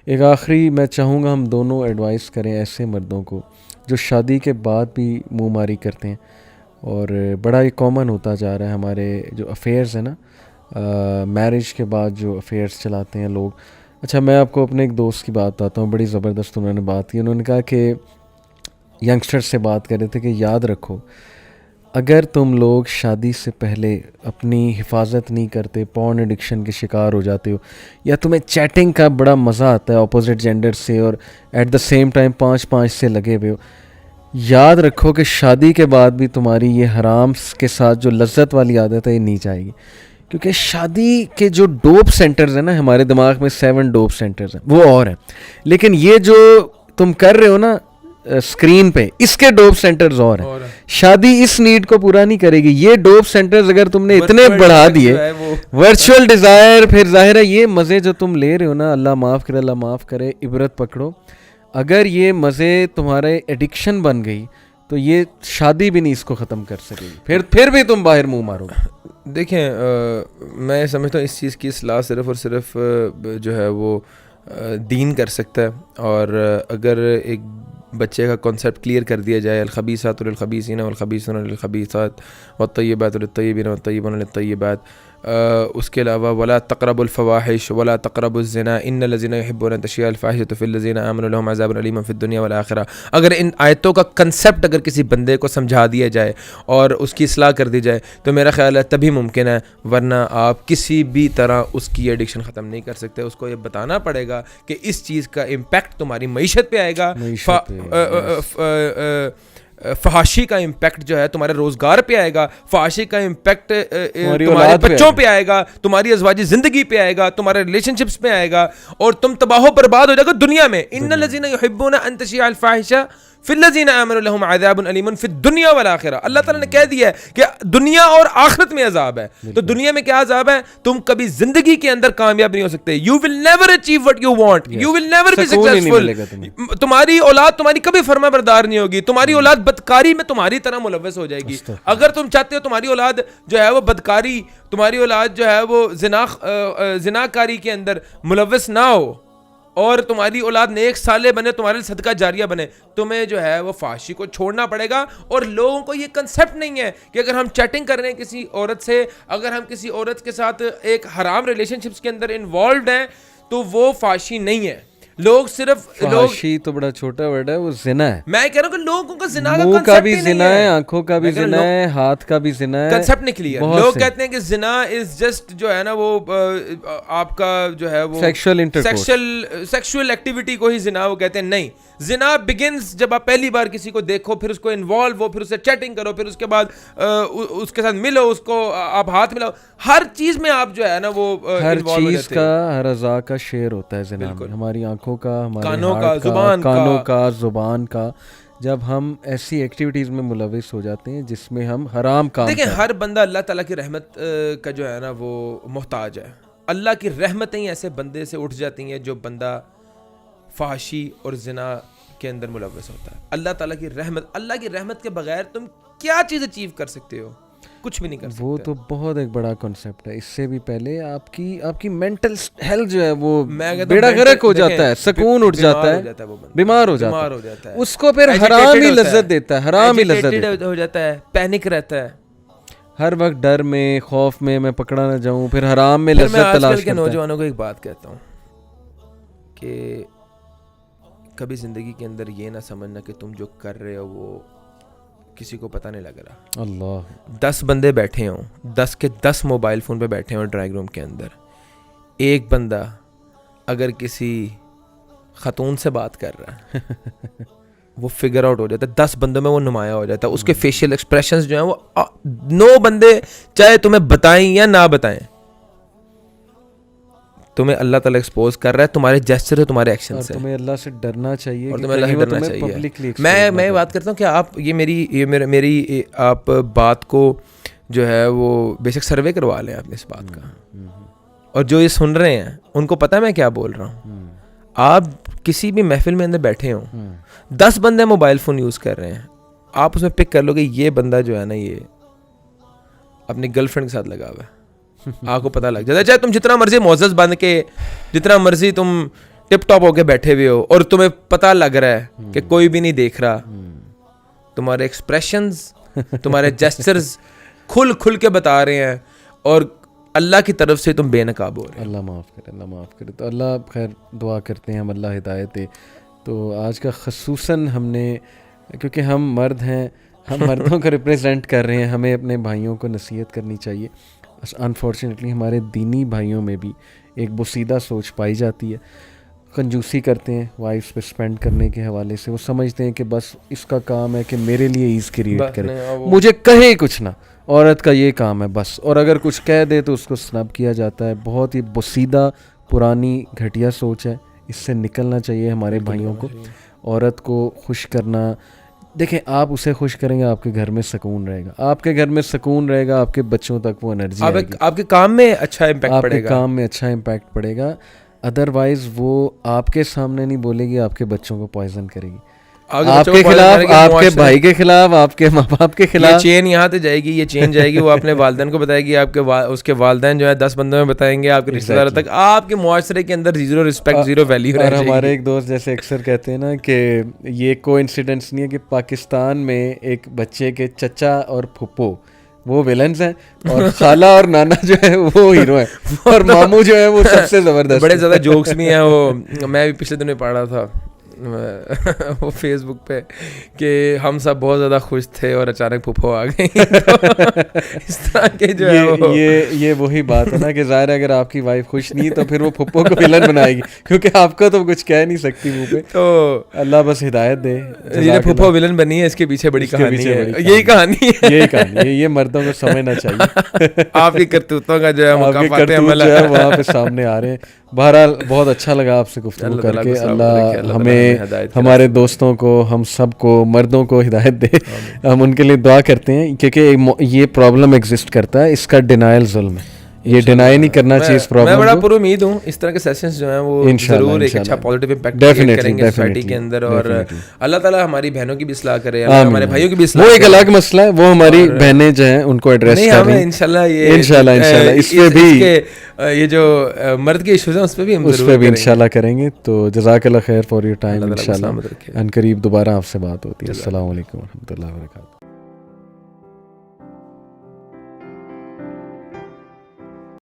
ایک آخری میں چاہوں گا ہم دونوں ایڈوائس کریں ایسے مردوں کو جو شادی کے بعد بھی منہ ماری کرتے ہیں، اور بڑا یہ کامن ہوتا جا رہا ہے ہمارے جو افیئرز ہیں نا، میرج کے بعد جو افیئرز چلاتے ہیں لوگ. اچھا میں آپ کو اپنے ایک دوست کی بات بتاتا ہوں، بڑی زبردست انہوں نے بات کی. انہوں نے کہا کہ ینگسٹر سے بات کر رہے تھے کہ یاد رکھو اگر تم لوگ شادی سے پہلے اپنی حفاظت نہیں کرتے، پورن ایڈکشن کے شکار ہو جاتے ہو، یا تمہیں چیٹنگ کا بڑا مزہ آتا ہے اپوزٹ جینڈر سے اور ایٹ دا سیم ٹائم 5 سے لگے ہوئے ہو، یاد رکھو کہ شادی کے بعد بھی تمہاری یہ حرام کے ساتھ جو لذت والی عادت ہے یہ نہیں جائے گی. کیونکہ شادی کے جو ڈوپ سینٹرز ہیں نا، ہمارے دماغ میں 7 ڈوپ سینٹرز ہیں وہ اور ہیں، لیکن یہ جو تم کر رہے ہو نا اسکرین پہ، اس کے ڈوپ سینٹرز اور ہیں. شادی اس نیڈ کو پورا نہیں کرے گی. یہ ڈوپ سینٹرز اگر تم نے اتنے بڑھا دیے، ورچوئل ڈیزائر، پھر ظاہر ہے یہ مزے جو تم لے رہے ہو نا، اللہ معاف کرے اللہ معاف کرے، عبرت پکڑو. اگر یہ مزے تمہارے ایڈکشن بن گئی تو یہ شادی بھی نہیں اس کو ختم کر سکے گی، پھر بھی تم باہر منہ مارو. دیکھیں میں سمجھتا ہوں اس چیز کی اصلاح صرف اور صرف جو ہے وہ دین کر سکتا ہے. اور اگر ایک بچے کا کانسیپٹ کلیئر کر دیا جائے، الخبیثات للخبیثین والخبیثون للخبیثات والطیبات للطیبین والطیبون للطیبات، اس کے علاوہ ولا تقربوا الفواحش ولا تقربوا الزنا ان الذين يحبون ان تشيع الفاحشة في الذين آمنوا لهم عذاب أليم في الدنيا والآخرة. اگر ان آیتوں کا کنسیپٹ اگر کسی بندے کو سمجھا دیا جائے اور اس کی اصلاح کر دی جائے تو میرا خیال ہے تبھی ممکن ہے، ورنہ آپ کسی بھی طرح اس کی ایڈکشن ختم نہیں کر سکتے. اس کو یہ بتانا پڑے گا کہ اس چیز کا امپیکٹ تمہاری معیشت پہ آئے گا، فحاشی کا امپیکٹ جو ہے تمہارے روزگار پہ آئے گا، فحاشی کا امپیکٹ تمہارے بچوں پہ آئے گا، تمہاری ازواجی زندگی پہ آئے گا، تمہارے ریلیشن شپس پہ آئے گا، اور تم تباہ و برباد ہو جائے گا دنیا میں. ان الذین یحبون ان تشیع الفاحشہ فی الذین آمنوا لهم عذاب علیم فی الدنیا والآخرہ. اللہ تعالیٰ نے کہہ دیا ہے کہ دنیا اور آخرت میں عذاب ہے. تو دنیا میں کیا عذاب ہے؟ تم کبھی زندگی کے اندر کامیاب نہیں ہو سکتے. You will never achieve what you want, you will never be successful. تمہاری اولاد تمہاری کبھی فرما بردار نہیں ہوگی، تمہاری اولاد بدکاری میں تمہاری طرح ملوث ہو جائے گی. اگر تم چاہتے ہو تمہاری اولاد جو ہے وہ بدکاری، تمہاری اولاد جو ہے وہ زناکاری کے اندر ملوث نہ ہو، اور تمہاری اولاد نیک صالح بنے، تمہارے صدقہ جاریہ بنے، تمہیں جو ہے وہ فحاشی کو چھوڑنا پڑے گا. اور لوگوں کو یہ کنسیپٹ نہیں ہے کہ اگر ہم چیٹنگ کر رہے ہیں کسی عورت سے، اگر ہم کسی عورت کے ساتھ ایک حرام ریلیشن شپس کے اندر انوالوڈ ہیں تو وہ فحاشی نہیں ہے. لوگ صرف فحاشی تو بڑا چھوٹا ورڈ ہے، وہ زنا ہے. میں کہہ رہا ہوں کہ لوگوں کا زنا کا منہ کا بھی زنا ہے، آنکھوں کا بھی زنا ہے، ہاتھ کا بھی زنا ہے. کنسیپٹ نہیں کلیئر. لوگ کہتے ہیں کہ زنا از جسٹ جو ہے نا وہ آپ کا جو ہے وہ سیکشل ایکٹیویٹی کو ہی زنا وہ کہتے ہیں. نہیں، زنا بگنز جب آپ پہلی بار کسی کو دیکھو، پھر اس کو انوالو ہو، پھر اس سے چیٹنگ کرو، پھر اس کے بعد اس کے ساتھ ملو، اس کو آپ ہاتھ ملاؤ، ہر چیز میں آپ جو ہے نا وہ ہر چیز کا، ہر اعضاء کا شیئر ہوتا ہے زنا میں. ہماری آنکھوں کا، ہمارے کانوں کا، کانوں کا، زبان کا. جب ہم ایسی ایکٹیویٹیز میں ملوث ہو جاتے ہیں جس میں ہم حرام کام دیکھیں، ہر بندہ اللہ تعالیٰ کی رحمت کا جو ہے نا وہ محتاج ہے. اللہ کی رحمتیں ایسے بندے سے اٹھ جاتی ہیں جو بندہ فحاشی اور زنا کے اندر ملوث ہوتا ہے. اللہ تعالیٰ کی رحمت کے بغیر تم کیا چیز اچیو کر سکتے ہو؟ کچھ بھی نہیں کر سکتے. وہ تو بہت ایک بڑا کنسیپٹ ہے. اس سے بھی پہلے آپ کی مینٹل ہیلتھ جو ہے وہ بیڑا غرق ہو جاتا ہے، سکون اٹھ جاتا ہے، بیمار ہو جاتا ہے. اس کو پھر حرام ہی لذت دیتا ہے، حرام ہی لذت دیتا ہو جاتا ہے، پینک رہتا ہے ہر وقت، ڈر میں، خوف میں پکڑا نہ جاؤں، پھر حرام میں لذت تلاش کرتا ہے. آج کل کے نوجوانوں کو ایک بات کہتا ہوں کہ کبھی زندگی کے اندر یہ نہ سمجھنا کہ تم جو کر رہے ہو وہ کسی کو پتہ نہیں لگ رہا. اللہ 10 بندے بیٹھے ہوں، 10 کے 10 موبائل فون پہ بیٹھے ہوں ڈرائنگ روم کے اندر، ایک بندہ اگر کسی خاتون سے بات کر رہا ہے وہ فگر آؤٹ ہو جاتا ہے، 10 بندوں میں وہ نمایاں ہو جاتا ہے. اس کے فیشیل ایکسپریشنز جو ہیں وہ 9 بندے چاہے تمہیں بتائیں یا نہ بتائیں، تمہیں اللہ تعالیٰ ایکسپوز کر رہا ہے تمہارے جیسچر سے، تمہارے ایکشن سے. تمہیں اللہ سے ڈرنا چاہیے، اور تمہیں اللہ سے ڈرنا چاہیے. میں بات کرتا ہوں کہ آپ یہ میری آپ بات کو جو ہے وہ بیسک سروے کروا لیں آپ نے اس بات کا، اور جو یہ سن رہے ہیں ان کو پتہ ہے میں کیا بول رہا ہوں. آپ کسی بھی محفل میں اندر بیٹھے ہوں، 10 بندے موبائل فون یوز کر رہے ہیں، آپ اس میں پک کر لو کہ یہ بندہ جو ہے نا یہ اپنی گرل فرینڈ کے ساتھ لگا ہوا ہے. آپ کو پتہ لگ جاتا ہے. چاہے تم جتنا مرضی معزز بن کے، جتنا مرضی تم ٹپ ٹاپ ہو کے بیٹھے ہوئے ہو اور تمہیں پتہ لگ رہا ہے کہ کوئی بھی نہیں دیکھ رہا, تمہارے ایکسپریشنز, تمہارے جیسچرز کھل کے بتا رہے ہیں, اور اللہ کی طرف سے تم بے نقاب ہو رہے ہیں. اللہ معاف کرے, اللہ معاف کرے. تو اللہ خیر دعا کرتے ہیں ہم, اللہ ہدایت دے. تو آج کا خصوصاً ہم نے, کیونکہ ہم مرد ہیں, ہم مردوں کو ریپریزنٹ کر رہے ہیں, ہمیں اپنے بھائیوں کو نصیحت کرنی چاہیے. انفارچونیٹلی ہمارے دینی بھائیوں میں بھی ایک بوسیدہ سوچ پائی جاتی ہے, کنجوسی کرتے ہیں وائفس پہ اسپینڈ کرنے کے حوالے سے. وہ سمجھتے ہیں کہ بس اس کا کام ہے کہ میرے لیے ایز کریٹ کرے, مجھے کہے کچھ نہ, عورت کا یہ کام ہے بس. اور اگر کچھ کہہ دے تو اس کو سنب کیا جاتا ہے. بہت ہی بوسیدہ پرانی گھٹیا سوچ ہے, اس سے نکلنا چاہیے ہمارے بھائیوں کو. عورت کو خوش کرنا, دیکھیں آپ اسے خوش کریں گے, آپ کے گھر میں سکون رہے گا, آپ کے گھر میں سکون رہے گا, آپ کے بچوں تک وہ انرجی آئے گی, آپ کے کام میں اچھا امپیکٹ پڑے گا, آپ کے کام میں اچھا امپیکٹ پڑے گا. ادروائز وہ آپ کے سامنے نہیں بولے گی, آپ کے بچوں کو پوائزن کرے گی, آپ کے خلاف, آپ کے بھائی کے خلاف, آپ کے ماں باپ کے خلاف. یہ چین یہاں سے جائے گی, یہ چین جائے گی, وہ اپنے والدین کو بتائے گی, آپ کے اس کے والدین جو ہے 10 بندوں میں بتائیں گے, آپ کے رشتہ داروں تک. آپ کے معاشرے کے اندر زیرو رسپیکٹ, زیرو ویلیو. اور ہمارے ایک دوست جیسے اکثر کہتے ہیں نا کہ یہ کو انسیڈنٹس نہیں ہے کہ پاکستان میں ایک بچے کے چچا اور پھپھو وہ ویلنز ہیں, اور خالہ اور نانا جو ہے وہ ہیرو ہیں, اور ماموں جو ہے وہ سب سے زبردست. بڑے زیادہ جوکس بھی ہیں وہ. میں بھی پچھلے دنوں پڑھ رہا تھا وہ فیس بک پہ کہ ہم سب بہت زیادہ خوش تھے اور اچانک پھپھو آ گئی. اس طرح کے جو ہے یہ وہی بات ہے نا کہ ظاہر ہے اگر آپ کی وائف خوش نہیں تو پھر وہ پھپھو کو ویلن بنائے گی, کیونکہ آپ کو تو کچھ کہہ نہیں سکتی منہ پہ. تو اللہ بس ہدایت دے. یہ پھپھو ویلن بنی ہے, اس کے پیچھے بڑی کہانی ہے, یہی کہانی ہے, یہی کہانی ہے. یہ مردوں کو سمجھنا چاہیے. آپ کی کرتوتوں کا جو ہے مقامات وہاں پہ سامنے آ رہے ہیں. بہرحال بہت اچھا لگا آپ سے گفتگو کر کے. اللہ ہمیں, ہمارے دوستوں کو, ہم سب کو, مردوں کو ہدایت دے. ہم ان کے لیے دعا کرتے ہیں, کیونکہ یہ پرابلم ایگزسٹ کرتا ہے, اس کا ڈینائل ظلم ہے, یہ ڈینائی نہیں کرنا چاہیے اس پرابلم کو. میں بڑا پر امید ہوں اس طرح کے سیشنز جو ہیں وہ ضرور ایک اچھا پازیٹیو امپیکٹ کریں گے سوسائٹی کے اندر, اور اللہ تعالیٰ ہماری بہنوں کی بھی اصلاح کرے, ہمارے بھائیوں کی بھی اصلاح. وہ ایک الگ مسئلہ ہے, وہ ہماری بہنیں جو ہیں ان کو ایڈریس کریں گے انشاءاللہ. اس پہ بھی یہ جو مرد کے ایشوز ہیں اس پہ بھی ہم انشاءاللہ کریں گے. تو جزاک اللہ خیر فار یور ٹائم. انشاءاللہ ان قریب دوبارہ آپ سے بات ہوتی ہے. السلام علیکم و رحمۃ اللہ وبرکاتہ.